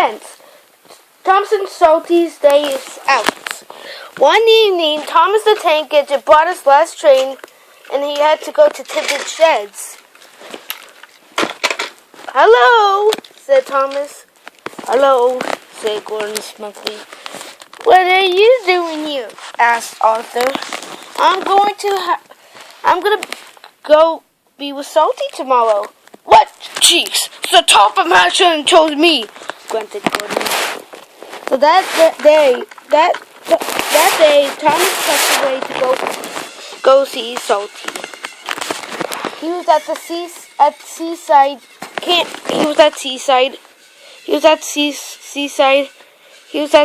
Friends. Thomas and Salty's day is out. One evening, Thomas the Tank Engine bought his last train, and he had to go to tinted sheds. "Hello," said Thomas. "Hello," said Gordon smugly. "What are you doing here?" asked Arthur. I'm going to go be with Salty tomorrow." "What? Jeez, the top of my shouldn't told me," grunted Gordon. So that day, Thomas stepped away to go see Salty. He was at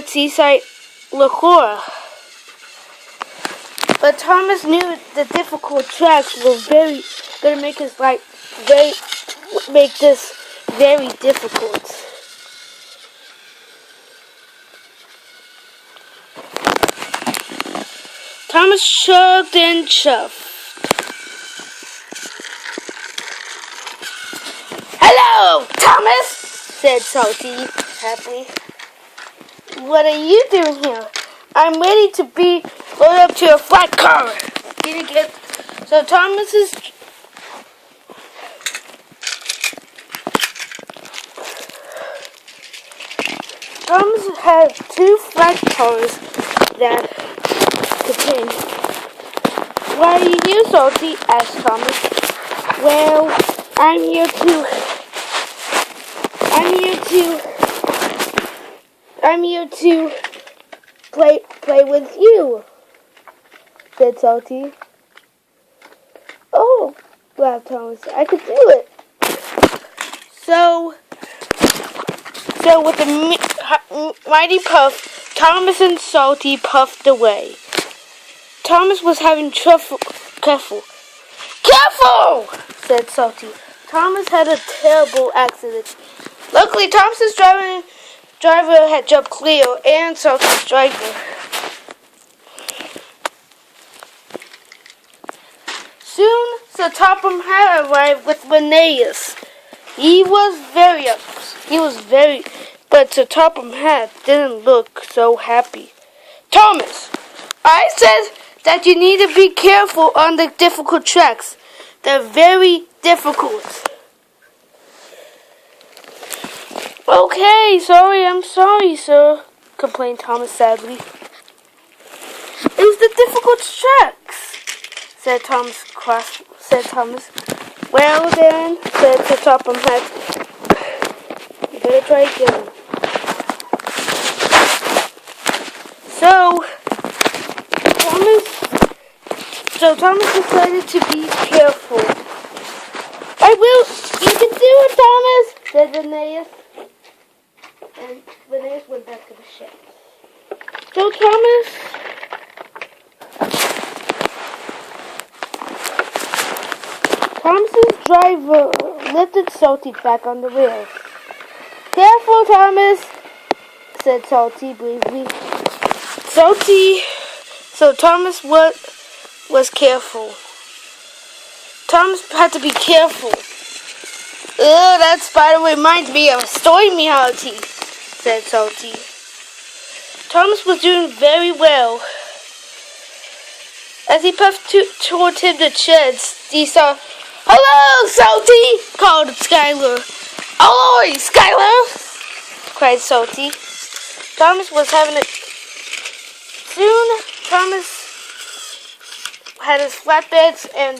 seaside liqueur. But Thomas knew the difficult tracks were going to make his life make this very difficult. Thomas shrugged and chuffed. "Hello, Thomas," said Salty happily. "What are you doing here?" "I'm ready to be loaded up to a flat car." So Thomas had two flat cars that could turn. "Why are you here, Salty?" asked Thomas. "Well, I'm here to play with you," said Salty. "Oh," laughed Thomas, "I could do it." So with a mighty puff, Thomas and Salty puffed away. Thomas was having trouble. Careful, said Salty. Thomas had a terrible accident. Luckily, Thomas's driver had jumped clear, and Salty's driver. Soon, Sir Topham had arrived with Remakes. But Sir Topham didn't look so happy. "Thomas, I said that you need to be careful on the difficult tracks. They're very difficult." "Okay, I'm sorry, sir," complained Thomas sadly. "It was the difficult tracks," said Thomas. "Well then," said Sir Topham, "you better try again." So Thomas decided to be careful. "I will. You can do it, Thomas," said Remakes. And Remakes went back to the shed. So Thomas's driver lifted Salty back on the rails. "Careful, Thomas," said Salty bravely. So Thomas was careful. Thomas had to be careful. That spider reminds me of a story reality," said Salty. Thomas was doing very well. As he puffed toward the sheds, he saw, "Hello, Salty!" called Skylar. "Ahoy, Skylar!" cried Salty. Thomas was having it. Soon, Thomas had his flatbeds, and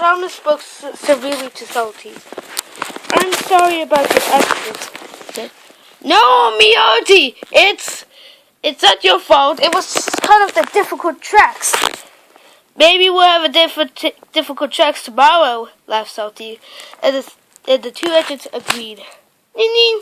Thomas spoke severely to Salty. "I'm sorry about this accident," he said. "No, Miyoti, it's not your fault. It was kind of the difficult tracks." "Maybe we'll have a difficult tracks tomorrow," laughed Salty, and the two agents agreed. "Ning, ning."